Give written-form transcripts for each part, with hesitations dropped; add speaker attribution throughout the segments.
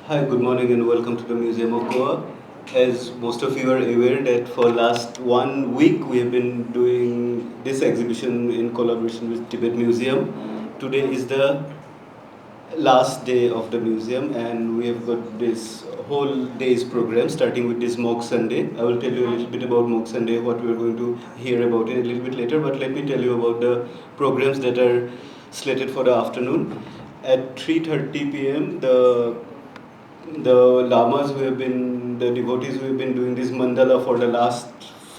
Speaker 1: Hi, good morning and welcome to the Museum of Goa. As most of you are aware that for last 1 week we have been doing this exhibition in collaboration with Tibet Museum. Today is the last day of the museum and we have got this whole day's program starting with this MOG Sunday. I will tell you a little bit about MOG Sunday, what we are going to hear about it a little bit later, but let me tell you about the programs that are slated for the afternoon. At 3:30 p.m. the lamas who have been, the devotees who have been doing this mandala for the last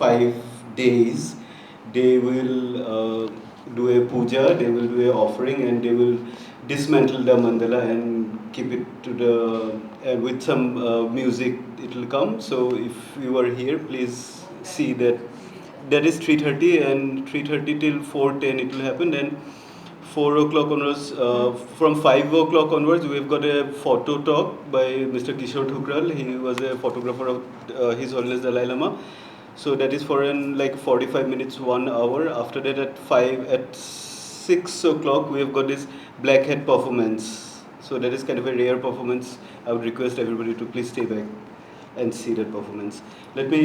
Speaker 1: 5 days, they will do a puja, they will do a offering, and they will dismantle the mandala and keep it to the, with some music it will come. So if you are here, please see that. That is 3:30 and 3:30 till 4:10 it will happen. Then 4 o'clock onwards, from 5 o'clock onwards, we've got a photo talk by Mr. Kishore Thukral. He was a photographer of His Holiness Dalai Lama. So that is for like 45 minutes, 1 hour. After that, at 6 o'clock, we have got this black hat performance. So that is kind of a rare performance. I would request everybody to please stay back and see that performance. Let me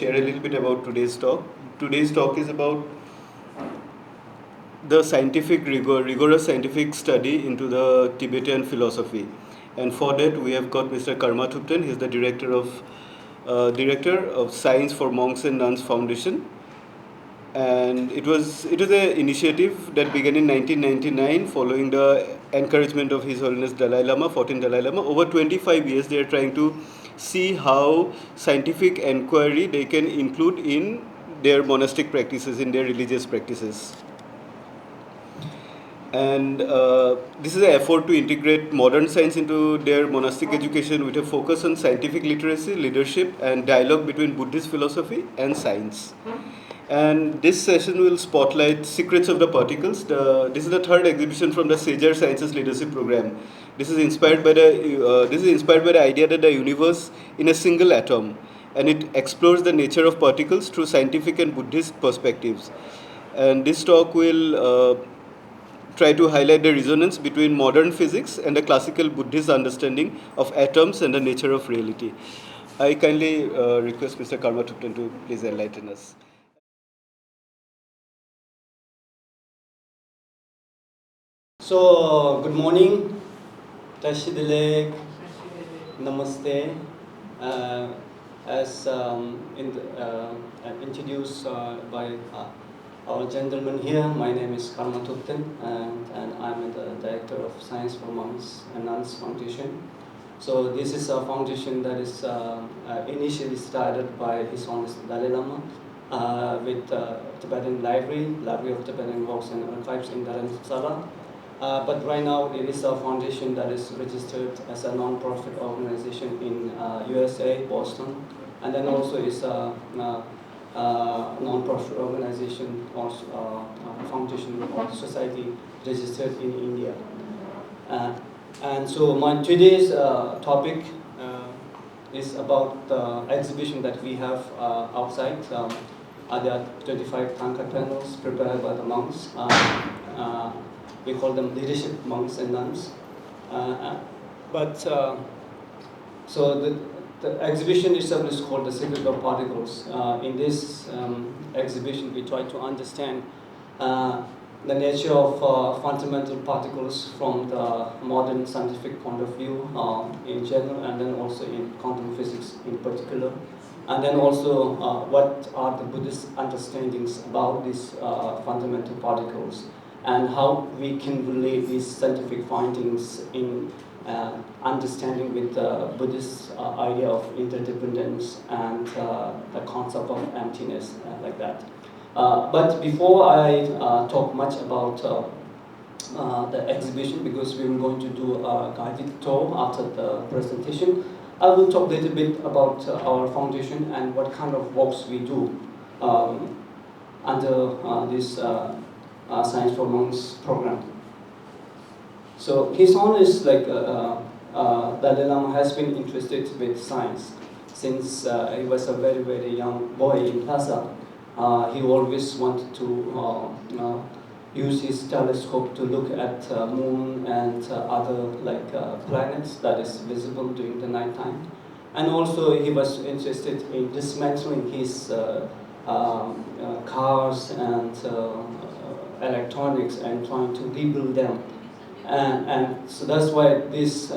Speaker 1: share a little bit about today's talk. Today's talk is about the rigorous scientific study into the Tibetan philosophy. And for that, we have got Mr. Karma Thupten. He's the director of Science for Monks and Nuns Foundation. And it was an initiative that began in 1999 following the encouragement of His Holiness Dalai Lama, 14th Dalai Lama. Over 25 years, they are trying to see how scientific inquiry they can include in their monastic practices, in their religious practices. And this is an effort to integrate modern science into their monastic education with a focus on scientific literacy, leadership, and dialogue between Buddhist philosophy and science. And this session will spotlight Secrets of the Particles. This is the third exhibition from the Sager Sciences Leadership Program. This is inspired by the idea that the universe in a single atom, and it explores the nature of particles through scientific and Buddhist perspectives. And this talk will try to highlight the resonance between modern physics and the classical Buddhist understanding of atoms and the nature of reality. I kindly request Mr. Karma Thupten to please enlighten us.
Speaker 2: So, good morning, Tashidilek, Namaste. As introduced by our gentleman here, my name is Karma Thupten, and I'm the Director of Science for Monks and Nuns Foundation. So this is a foundation that is initially started by His Holiness Dalai Lama with Tibetan Library of Tibetan Works and Archives in Dharamsala. But right now it is a foundation that is registered as a non-profit organization in USA, Boston, and then also is a non-profit organization or foundation or society registered in India. And so my today's topic is about the exhibition that we have outside. There are 25 thangka panels prepared by the monks. We call them leadership monks and nuns. So the exhibition itself is called The Secret of Particles. In this exhibition, we try to understand the nature of fundamental particles from the modern scientific point of view in general, and then also in quantum physics in particular. And then also what are the Buddhist understandings about these fundamental particles, and how we can relate these scientific findings in understanding with the Buddhist idea of interdependence and the concept of emptiness, like that. But before I talk much about the exhibition, because we were going to do a guided tour after the presentation, I will talk a little bit about our foundation and what kind of works we do under this Science for Monks program. So His Holiness, like Dalai Lama, has been interested with science since he was a very, very young boy in Lhasa. He always wanted to use his telescope to look at moon and other like planets that is visible during the night time. And also he was interested in dismantling his cars and electronics and trying to rebuild them. And so that's why this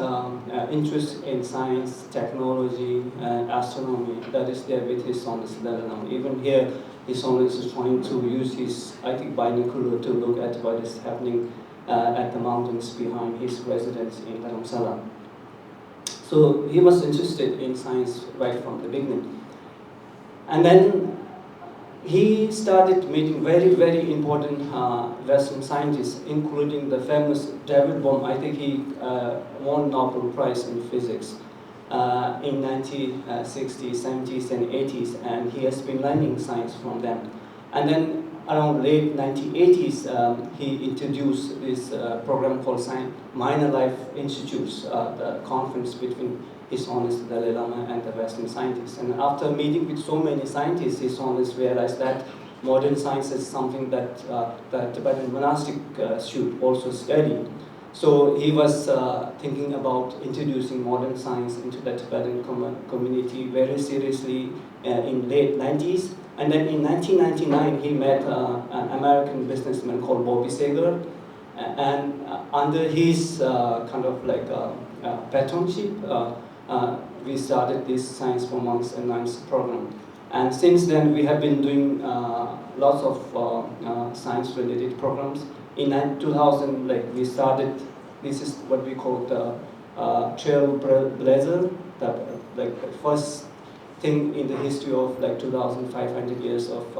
Speaker 2: interest in science, technology, and astronomy that is there with His Holiness Dalai Lama. Even here, His Holiness is trying to use his, I think, binocular to look at what is happening at the mountains behind his residence in Dharamsala. So he was interested in science right from the beginning. And then he started meeting very, very important Western scientists, including the famous David Bohm. I think he won Nobel Prize in physics in 1960s, 70s, and 80s, and he has been learning science from them. And then around late 1980s, he introduced this program called Minor Life Institutes, the conference between His Holiness Dalai Lama and the Western scientists. And after meeting with so many scientists, His Holiness realized that modern science is something that the Tibetan monastic should also study. So he was thinking about introducing modern science into the Tibetan community very seriously in late 90s. And then in 1999, he met an American businessman called Bobby Seger. And under his kind of like patronship, we started this Science for Monks and Nuns program. And since then, we have been doing lots of science-related programs. In 2000, like we started, this is what we call the trailblazer, like the first thing in the history of like 2,500 years of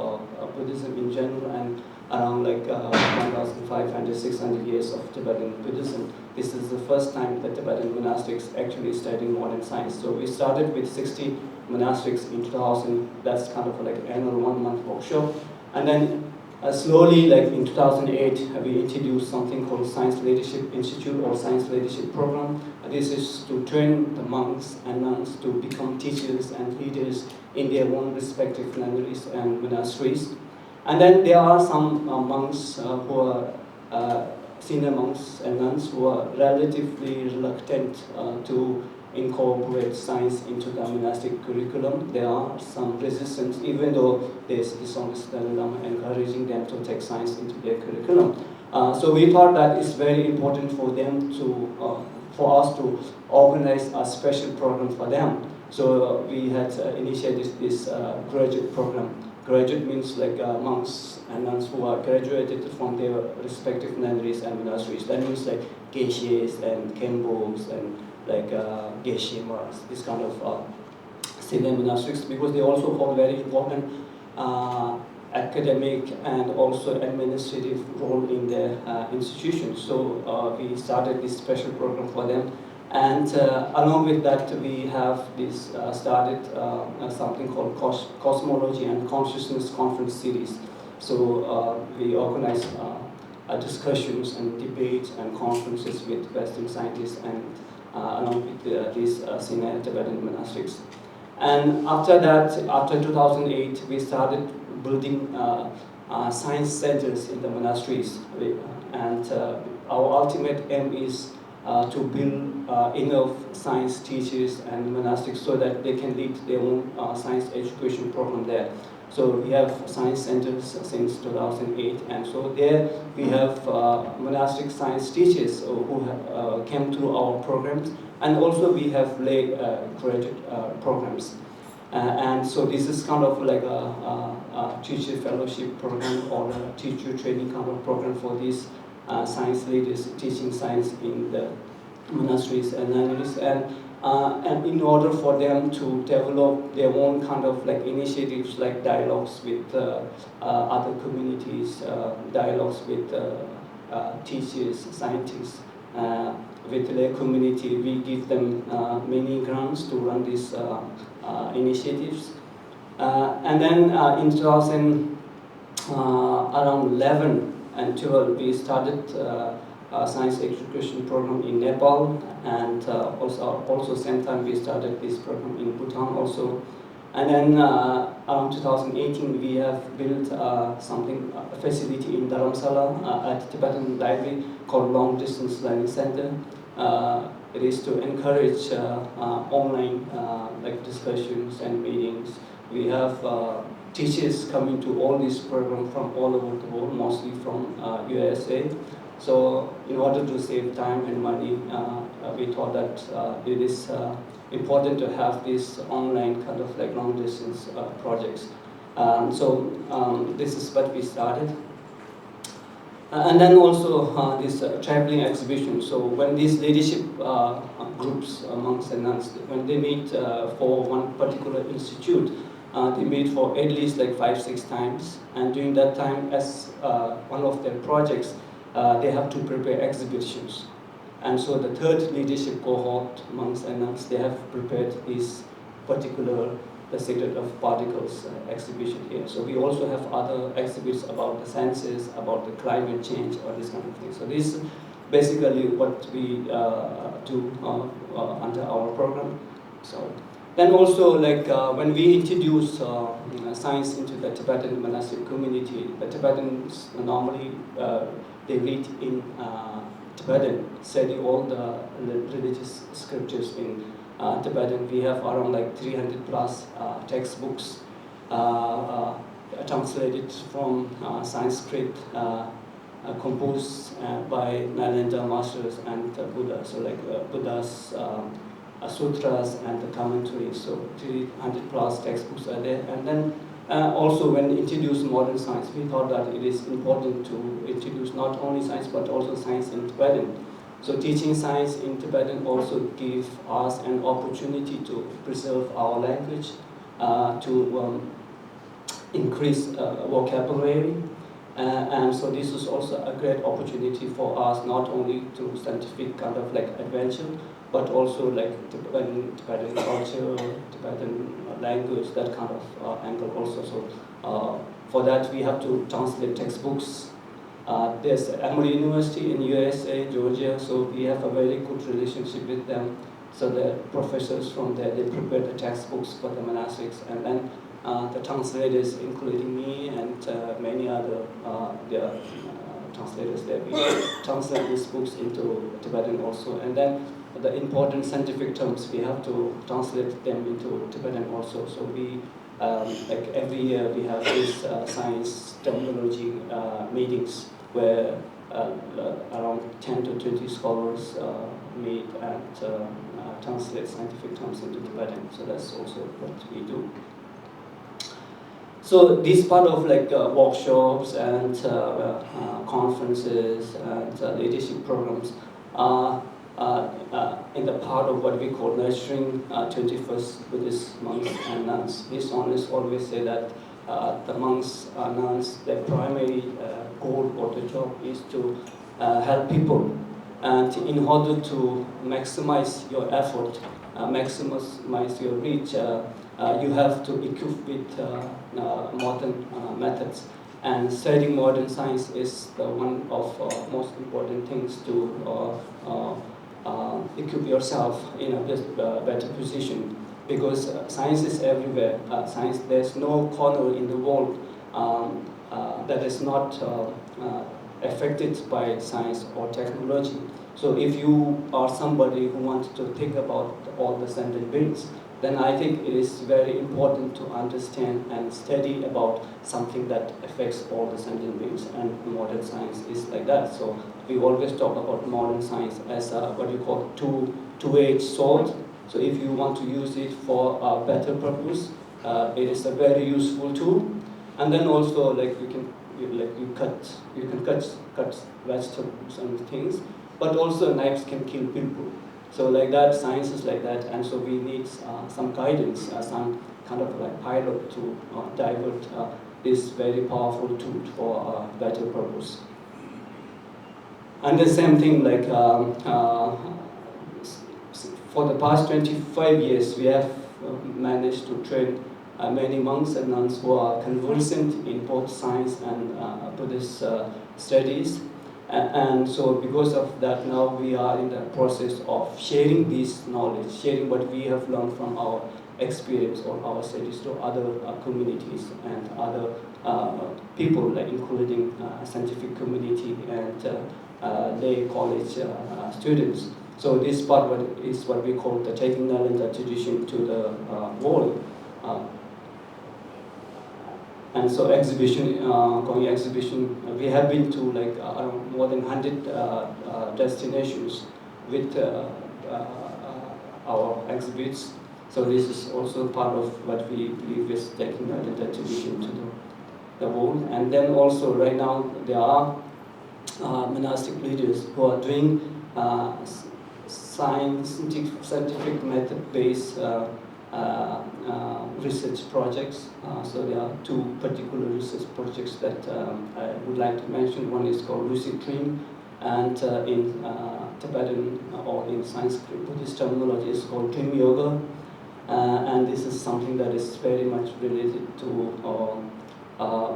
Speaker 2: Buddhism in general, and around like 1,500, 600 years of Tibetan Buddhism. This is the first time that Tibetan monastics actually studying modern science. So we started with 60 monastics in 2000. That's kind of like an annual 1-month workshop. And then slowly, like in 2008, we introduced something called Science Leadership Institute or Science Leadership Program. This is to train the monks and nuns to become teachers and leaders in their own respective nunneries and monasteries. And then there are some monks who are senior monks and nuns who are relatively reluctant to incorporate science into the monastic curriculum. There are some resistance, even though there's His Holiness Dalai Lama encouraging them to take science into their curriculum. So we thought that it's very important for them to, for us to organize a special program for them. So we had initiated this graduate program. Graduate means like monks and nuns who are graduated from their respective nunneries and monasteries. That means like geishas and khenpos and like geshe-maras, this kind of senior monastics, because they also hold very important academic and also administrative role in their institutions. So we started this special program for them. And along with that, we have this started something called Cosmology and Consciousness Conference Series. So we organize discussions and debates and conferences with Western scientists and along with these senior Tibetan monastics. And after that, after 2008, we started building science centers in the monasteries. And our ultimate aim is to build enough science teachers and monastics so that they can lead their own science education program there. So we have science centers since 2008, and so there we have monastic science teachers who have, came through our programs, and also we have lay graduate programs. And so this is kind of like a teacher fellowship program or a teacher training kind of program for these science leaders teaching science in the monasteries and nunneries, and in order for them to develop their own kind of like initiatives, like dialogues with other communities, dialogues with teachers, scientists, with their community. We give them many grants to run these initiatives. And then in 2000, around 11 and 12, we started a science education program in Nepal, and also same time we started this program in Bhutan also. And then around 2018, we have built a facility in Dharamsala at Tibetan Library called Long Distance Learning Center. It is to encourage online like discussions and meetings. We have teachers coming to all these programs from all over the world, mostly from USA. So in order to save time and money, we thought that it is important to have these online kind of like long distance projects. This is what we started. And then also this traveling exhibition. So when these leadership groups, monks and nuns, when they meet for one particular institute, they meet for at least like 5-6 times. And during that time, as one of their projects, they have to prepare exhibitions. And so the third leadership cohort, monks and nuns, they have prepared this particular The Secret of Particles exhibition here. So we also have other exhibits about the senses, about the climate change, or this kind of thing. So this is basically what we do under our program. So then also like when we introduce science into the Tibetan monastic community, the Tibetans normally they read in Tibetan, study all the religious scriptures in Tibetan. We have around like 300 plus textbooks translated from Sanskrit, composed by Nalanda masters and Buddha. So like Buddha's sutras and the commentaries. So 300 plus textbooks are there. And then also when we introduce modern science, we thought that it is important to introduce not only science but also science in Tibetan. So teaching science in Tibetan also gives us an opportunity to preserve our language, to increase vocabulary. And so this is also a great opportunity for us, not only to scientific kind of like adventure, but also like Tibetan culture, Tibetan language, that kind of angle also. So for that we have to translate textbooks. There's Emory University in USA, Georgia, so we have a very good relationship with them. So the professors from there, they prepare the textbooks for the monastics, and then the translators, including me and many other translators there, we translate these books into Tibetan also. And then the important scientific terms, we have to translate them into Tibetan also. So we, like every year, we have these science terminology meetings where around 10 to 20 scholars meet and translate scientific terms into Tibetan. So that's also what we do. So this part of like workshops and conferences and leadership programs are in the part of what we call nurturing 21st Buddhist monks and nuns. His Holiness always say that the monks and nuns, their primary goal or the job is to help people. And in order to maximize your effort, maximize your reach, you have to equip with modern methods. And studying modern science is one of most important things to equip yourself in a better position, because science is everywhere. Science, there's no corner in the world that is not affected by science or technology. So if you are somebody who wants to think about all the sentient beings, then I think it is very important to understand and study about something that affects all the sentient beings, and modern science is like that. So we always talk about modern science as what you call two-edged sword. So if you want to use it for a better purpose, it is a very useful tool. And then also like you can cut vegetables and things, but also knives can kill people. So like that, science is like that, and so we need some guidance, some kind of like pilot to divert this very powerful tool for a better purpose. And the same thing, like for the past 25 years, we have managed to train many monks and nuns who are conversant in both science and Buddhist studies. And so because of that, now we are in the process of sharing this knowledge, sharing what we have learned from our experience or our studies to other communities and other people, like including scientific community and lay college students. So this part is what we call the taking knowledge and tradition to the world. And so going exhibition, we have been to like more than 100 destinations with our exhibits. So this is also part of what we believe is taking the tradition to the world. And then also right now there are monastic leaders who are doing scientific method-based research projects. So there are two particular research projects that I would like to mention. One is called lucid dream, and in Tibetan or in Sanskrit Buddhist terminology is called dream yoga. And this is something that is very much related to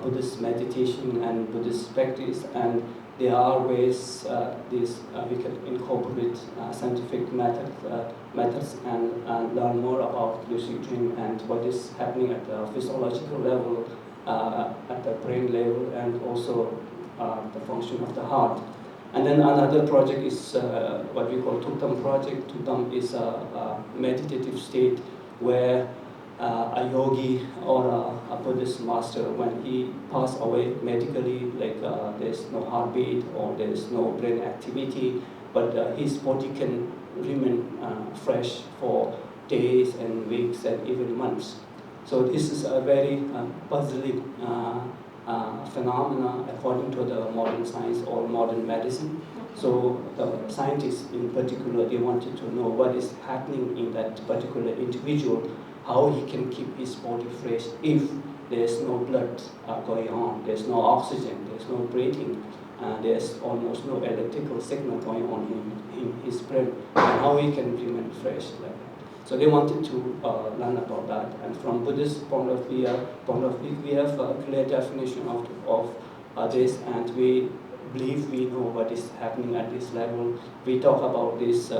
Speaker 2: Buddhist meditation and Buddhist practice, and there are ways we can incorporate scientific methods and learn more about lucid dream and what is happening at the physiological level, at the brain level, and also the function of the heart. And then another project is what we call Thupten project. Thupten is a meditative state where a yogi or a Buddhist master, when he passes away medically, like there's no heartbeat or there's no brain activity, but his body can remain fresh for days and weeks and even months. So this is a very puzzling phenomena according to the modern science or modern medicine. So the scientists in particular, they wanted to know what is happening in that particular individual, how he can keep his body fresh if there's no blood going on, there's no oxygen, there's no breathing, there's almost no electrical signal going on in his brain, and how he can remain fresh like that. So they wanted to learn about that, and from Buddhist point of view, we have a clear definition of this, and we believe we know what is happening at this level. We talk about these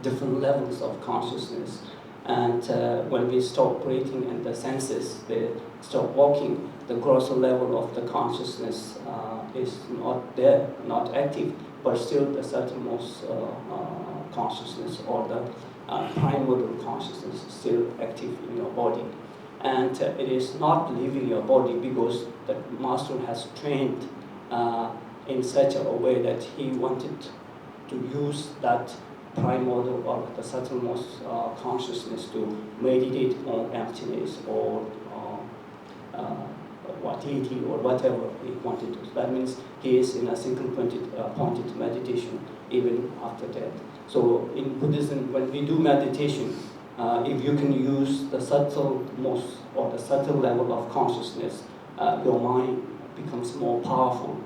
Speaker 2: different levels of consciousness. And when we stop breathing and the senses, they stop working, the grosser level of the consciousness is not there, not active, but still the subtlemost consciousness or the primordial consciousness is still active in your body. And it is not leaving your body because the master has trained in such a way that he wanted to use that primordial or the subtlemost consciousness to meditate on emptiness or deity or whatever he wanted to. That means he is in a single pointed meditation even after death. So in Buddhism, when we do meditation, if you can use the subtlemost or the subtle level of consciousness, your mind becomes more powerful.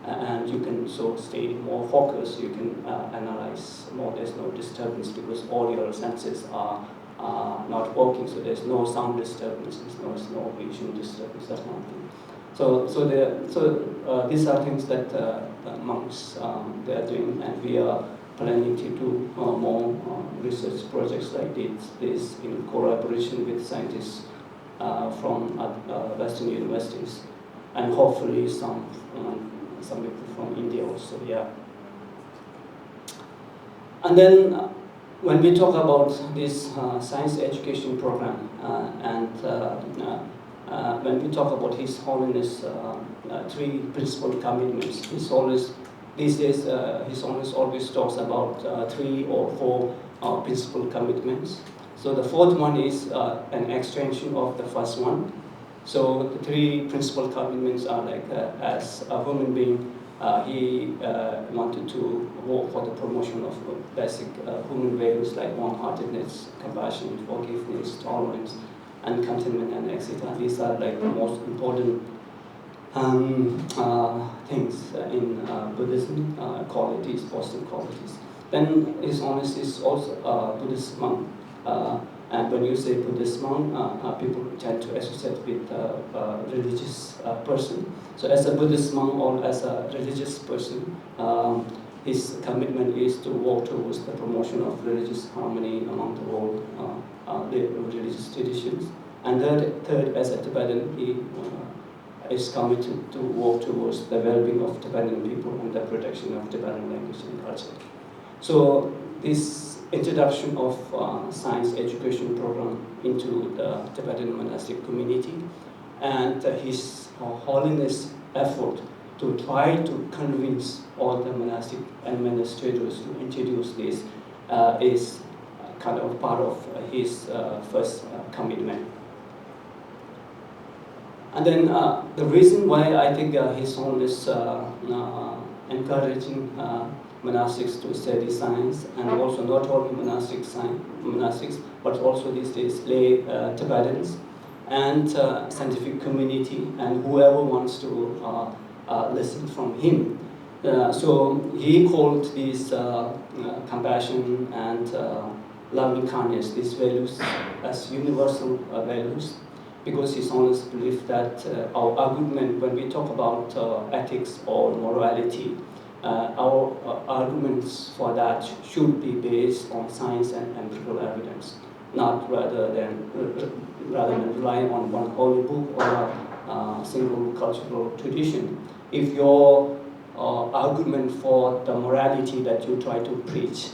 Speaker 2: And you can so stay more focused, you can analyze more, there's no disturbance because all your senses are not working, so there's no sound disturbance, there's no vision disturbance, that's one thing. So these are things that monks they are doing, and we are planning to do more research projects like this in collaboration with scientists from Western universities, and hopefully some people from India also, yeah. And then when we talk about this science education program and when we talk about His Holiness 3 principal commitments, His Holiness, these days His Holiness always talks about 3 or 4 principal commitments. So the fourth one is an extension of the first one. So the 3 principal commitments are like, as a human being, he wanted to work for the promotion of basic human values like warm-heartedness, compassion, forgiveness, tolerance, and contentment, and etc. These are like the most important things in Buddhism, qualities, positive qualities. Then His Holiness is also a Buddhist monk. And when you say Buddhist monk, people tend to associate with a religious person. So as a Buddhist monk or as a religious person, his commitment is to work towards the promotion of religious harmony among the world the religious traditions. And third, as a Tibetan, he is committed to work towards the well-being of Tibetan people and the protection of Tibetan language and culture. So this introduction of science education program into the Tibetan monastic community and His Holiness effort to try to convince all the monastic administrators to introduce this is kind of part of his first commitment. And then the reason why I think His Holiness encouraging monastics to study science, and also not only monastics, but also these days lay Tibetans and scientific community and whoever wants to listen from him. So he called these compassion and loving kindness, these values, as universal values, because His Holiness believed that our argument, when we talk about ethics or morality, our arguments for that should be based on science and empirical evidence, not rather than relying on one holy book or a single cultural tradition. If your argument for the morality that you try to preach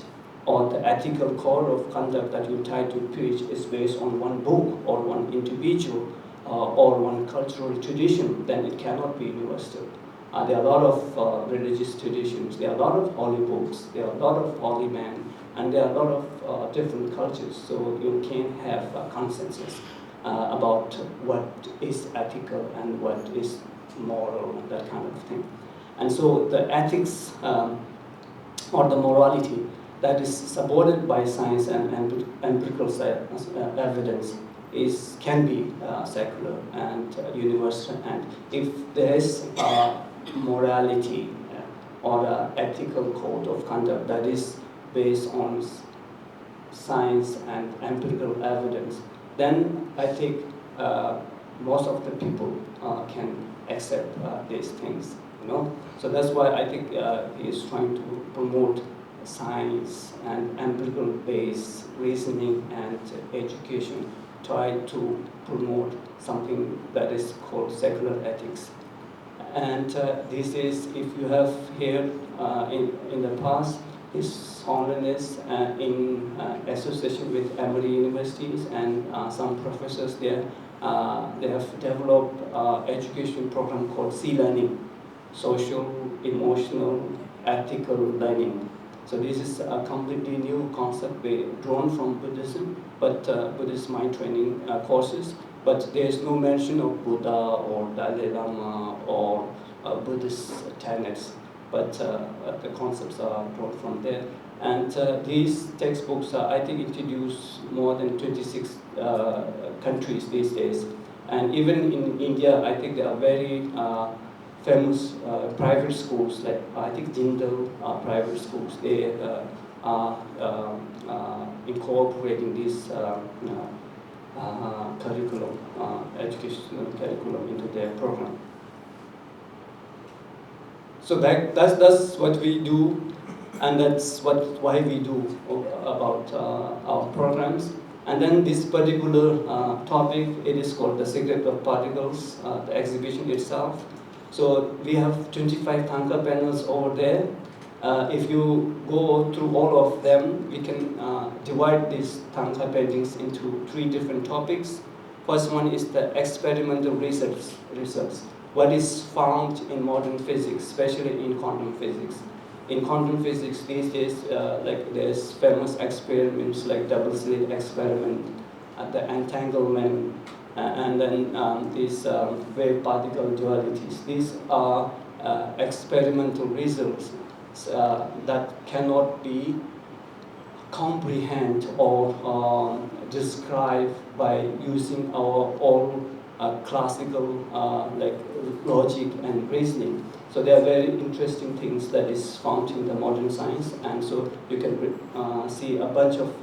Speaker 2: or the ethical code of conduct that you try to preach is based on one book or one individual or one cultural tradition, then it cannot be universal. There are a lot of religious traditions, there are a lot of holy books, there are a lot of holy men, and there are a lot of different cultures, so you can have a consensus about what is ethical and what is moral and that kind of thing. And so the ethics or the morality that is supported by science and empirical evidence can be secular and universal. And if there is morality or an ethical code of conduct that is based on science and empirical evidence, then I think most of the people can accept these things. So that's why I think he is trying to promote science and empirical based reasoning and education, try to promote something that is called secular ethics. And this is, if you have here in the past, His Holiness in association with Emory universities and some professors there, they have developed education program called C-Learning, social, emotional, ethical learning. So this is a completely new concept drawn from Buddhism, but Buddhist mind training courses. But there is no mention of Buddha or Dalai Lama or Buddhist tenets, but the concepts are drawn from there. And these textbooks are, I think, introduced more than 26 countries these days. And even in India, I think there are very famous private schools, like I think Jindal private schools, they are incorporating this curriculum, educational curriculum into their program. So that's what we do, and that's why we do about our programs. And then this particular topic, it is called The Secret of Particles, the exhibition itself. So we have 25 thangka panels over there. If you go through all of them, we can divide these thangka paintings into 3 different topics. First one is the experimental research. What is found in modern physics, especially in quantum physics. In quantum physics these days, like there's famous experiments like double slit experiment, the entanglement, and then these wave particle dualities. These are experimental results that cannot be comprehended or described by using our own classical like logic and reasoning. So they are very interesting things that is found in the modern science, and so you can see a bunch of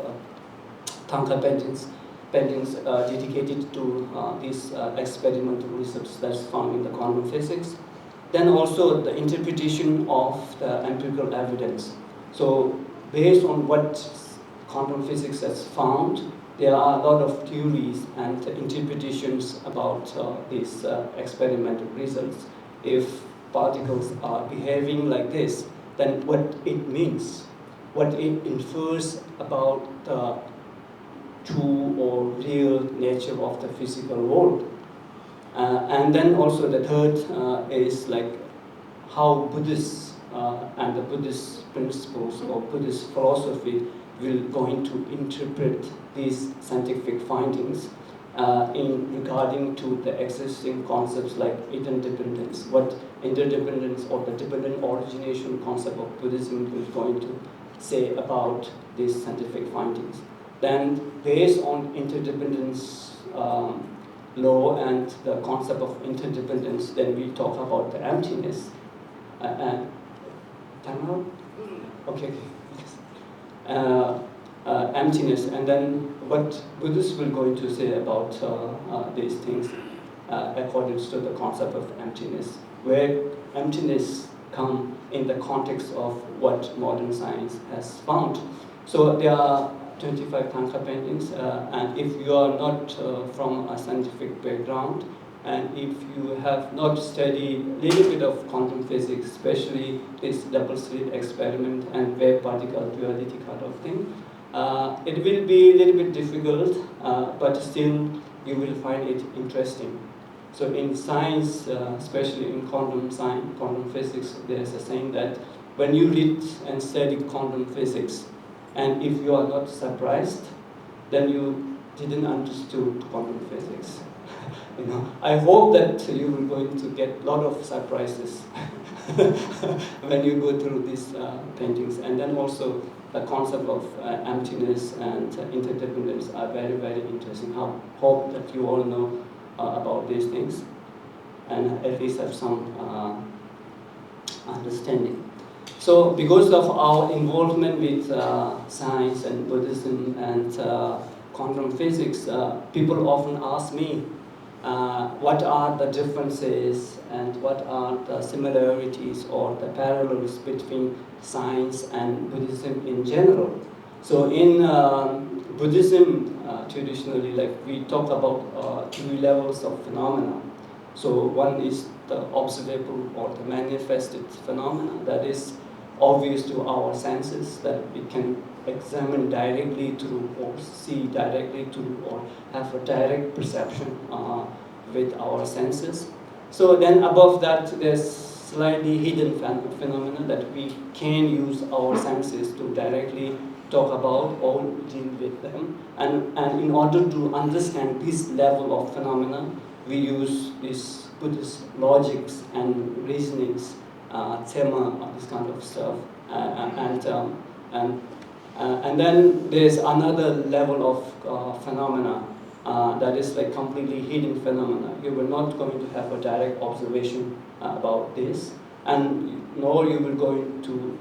Speaker 2: thangka paintings dedicated to these experimental research that's found in the quantum physics. Then also the interpretation of the empirical evidence. So based on what quantum physics has found, there are a lot of theories and interpretations about these experimental results. If particles are behaving like this, then what it means, what it infers about the true or real nature of the physical world. And then also the third is like how Buddhists and the Buddhist principles or Buddhist philosophy will going to interpret these scientific findings in regarding to the existing concepts like interdependence, what interdependence or the dependent origination concept of Buddhism is going to say about these scientific findings. Then based on interdependence law and the concept of interdependence, then we talk about the emptiness. Time out? Okay. Emptiness, and then what Buddhists will going to say about these things according to the concept of emptiness, where emptiness come in the context of what modern science has found. So there are 25 thangka paintings, and if you are not from a scientific background, and if you have not studied a little bit of quantum physics, especially this double slit experiment and wave particle duality kind of thing, it will be a little bit difficult, but still you will find it interesting. So in science, especially in quantum science, quantum physics, there's a saying that when you read and study quantum physics, and if you are not surprised, then you didn't understood quantum physics. I hope that you will going to get a lot of surprises when you go through these paintings. And then also the concept of emptiness and interdependence are very, very interesting. I hope that you all know about these things and at least have some understanding. So because of our involvement with science and Buddhism and quantum physics, people often ask me, what are the differences and what are the similarities or the parallels between science and Buddhism in general. So in Buddhism, traditionally, like we talk about three levels of phenomena. So one is the observable or the manifested phenomena that is obvious to our senses, that we can examine directly through or see directly through or have a direct perception with our senses. So then above that, there's slightly hidden phenomena that we can use our senses to directly talk about or deal with them. And in order to understand this level of phenomena, we use these Buddhist logics and reasonings, thema, this kind of stuff. And then there's another level of phenomena that is like completely hidden phenomena. You were not going to have a direct observation about this, and nor you will going to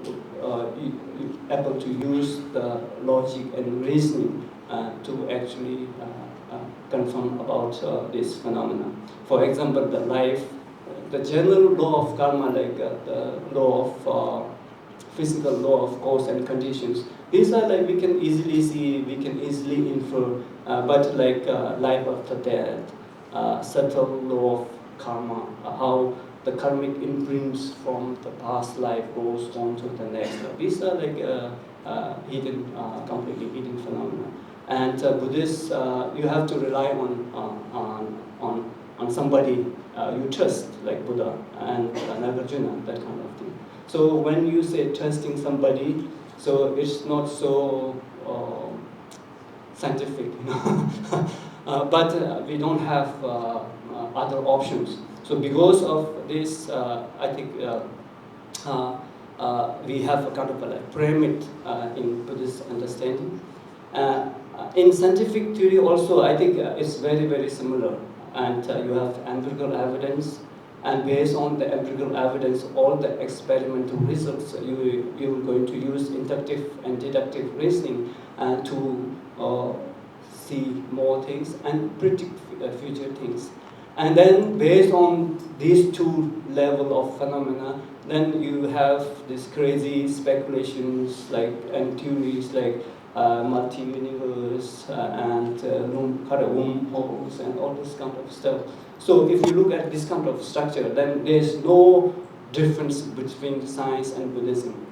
Speaker 2: able to use the logic and reasoning to actually confirm about this phenomena. For example, the life, the general law of karma, like the law of physical law of cause and conditions. These are like we can easily see, we can easily infer, but like life after death, subtle law of karma, how the karmic imprints from the past life goes on to the next. These are like hidden, completely hidden phenomena. And Buddhists, you have to rely on somebody you trust, like Buddha and Nagarjuna, that kind of thing. So when you say trusting somebody, so it's not so scientific, but we don't have other options. So because of this, I think we have a kind of a like pyramid in Buddhist understanding. In scientific theory also, I think it's very, very similar. And you have empirical evidence, and based on the empirical evidence, all the experimental results, you're going to use inductive and deductive reasoning to see more things and predict future things. And then based on these two level of phenomena, then you have these crazy speculations like and theories like multi-universe and wormholes and all this kind of stuff. So if you look at this kind of structure, then there's no difference between science and Buddhism.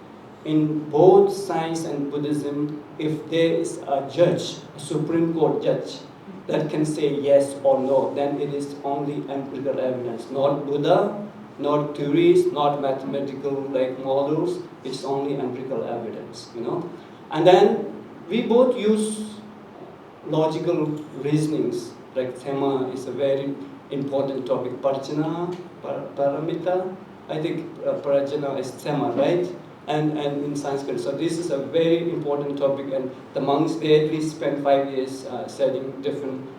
Speaker 2: In both science and Buddhism, if there is a judge, a Supreme Court judge, that can say yes or no, then it is only empirical evidence, not Buddha, not theories, not mathematical like models. It's only empirical evidence, you know. And then we both use logical reasonings. Like thema is a very important topic. Parjana, paramita. I think parajana is thema, right? And in Sanskrit. So this is a very important topic, and the monks, they at least spend 5 years studying different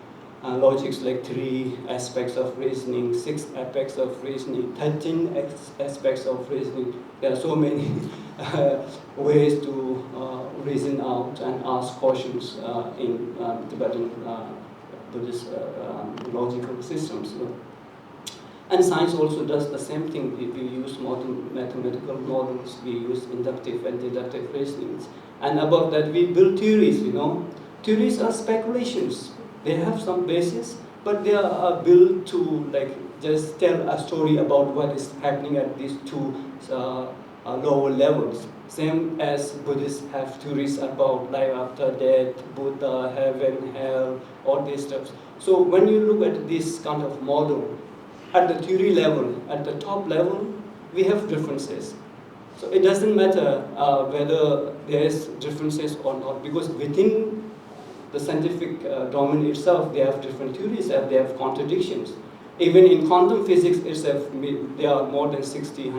Speaker 2: logics, like 3 aspects of reasoning, 6 aspects of reasoning, 13 aspects of reasoning. There are so many ways to reason out and ask questions in Tibetan Buddhist logical systems. And science also does the same thing. We use modern mathematical models, we use inductive and deductive reasonings. And above that, we build theories, you know. Theories are speculations. They have some basis, but they are built to like just tell a story about what is happening at these two lower levels. Same as Buddhists have theories about life after death, Buddha, heaven, hell, all these stuff. So when you look at this kind of model, at the theory level, at the top level, we have differences. So it doesn't matter whether there is differences or not, because within the scientific domain itself, they have different theories and they have contradictions. Even in quantum physics itself, there are more than 16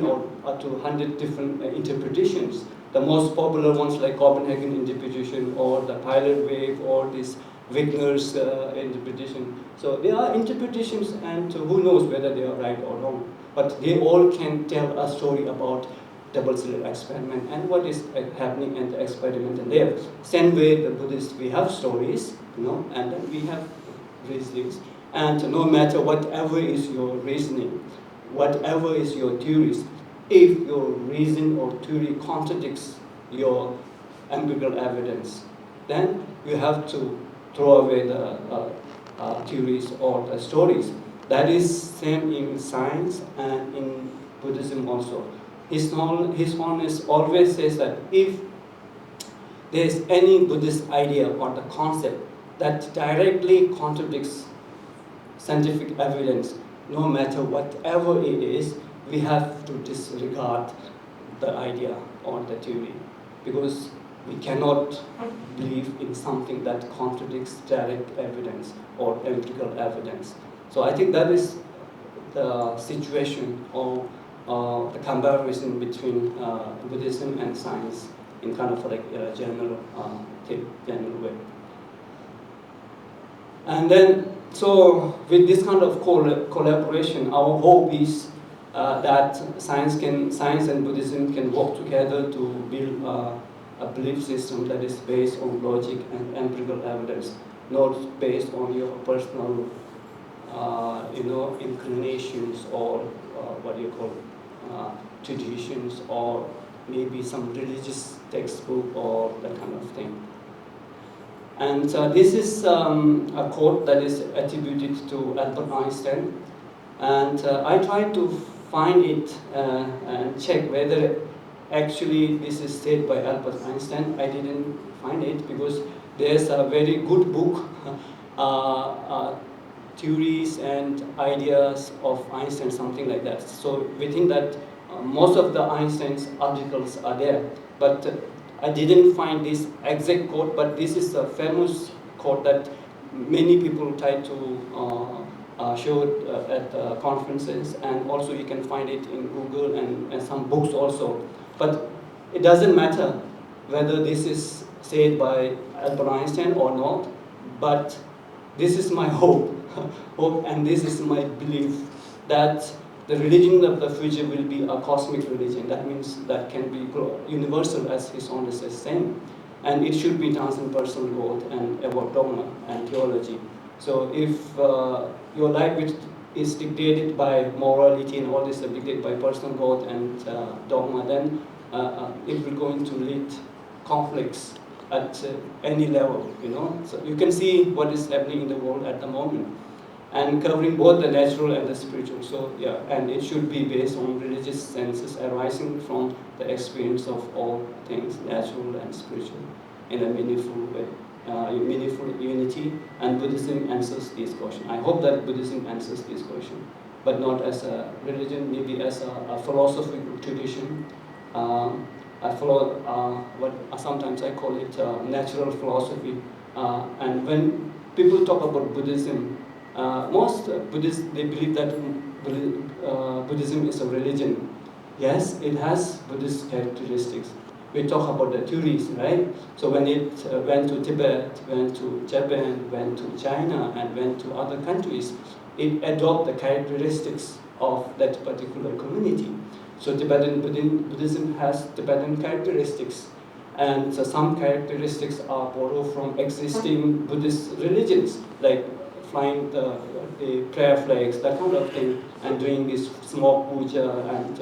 Speaker 2: or up to 100 different interpretations. The most popular ones like Copenhagen interpretation or the Pilot wave or this Wigner's interpretation. So there are interpretations, and who knows whether they are right or wrong. But they all can tell a story about double-slit experiment and what is happening in the experiment in there. Same way the Buddhists, we have stories, you know, and then we have reasonings. And no matter whatever is your reasoning, whatever is your theories, if your reason or theory contradicts your empirical evidence, then you have to throw away the theories or the stories. That is same in science and in Buddhism also. His Holiness always says that if there is any Buddhist idea or the concept that directly contradicts scientific evidence, no matter whatever it is, we have to disregard the idea or the theory, because we cannot believe in something that contradicts direct evidence or empirical evidence. So I think that is the situation or the comparison between Buddhism and science in kind of like a general way. And then, so with this kind of collaboration, our hope is that science and Buddhism can work together to build a belief system that is based on logic and empirical evidence, not based on your personal, inclinations or what do you call traditions or maybe some religious textbook or that kind of thing. And this is a quote that is attributed to Albert Einstein, and I tried to find it and check whether actually this is said by Albert Einstein. I didn't find it because there's a very good book, Theories and Ideas of Einstein, something like that. So we think that most of the Einstein's articles are there, but I didn't find this exact quote, but this is a famous quote that many people try to show at conferences, and also you can find it in Google and some books also. But it doesn't matter whether this is said by Albert Einstein or not, but this is my hope, and this is my belief that the religion of the future will be a cosmic religion. That means that can be universal, as His Holiness is saying, and it should be transcend personal growth and about dogma and theology. So if your life which is dictated by morality and all this are dictated by personal growth and dogma, then it will going to lead conflicts at any level, you know. So you can see what is happening in the world at the moment, and covering both the natural and the spiritual. So yeah, and it should be based on religious senses arising from the experience of all things, natural and spiritual, in a meaningful way, meaningful unity. And Buddhism answers this question. I hope that Buddhism answers this question, but not as a religion, maybe as a philosophical tradition. I follow what sometimes I call it natural philosophy. And when people talk about Buddhism, most Buddhists, they believe that Buddhism is a religion. Yes, it has Buddhist characteristics. We talk about the theories, right? So when it went to Tibet, went to Japan, went to China, and went to other countries, it adopted the characteristics of that particular community. So Tibetan Buddhism has Tibetan characteristics, and so some characteristics are borrowed from existing Buddhist religions, like flying the prayer flags, that kind of thing, and doing this smoke puja and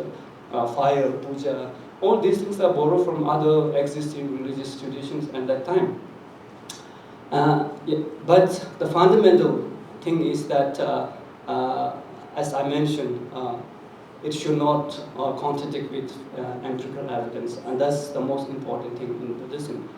Speaker 2: fire puja. All these things are borrowed from other existing religious traditions at that time. Yeah, but the fundamental thing is that, as I mentioned, it should not contradict with empirical evidence, and that's the most important thing in Buddhism.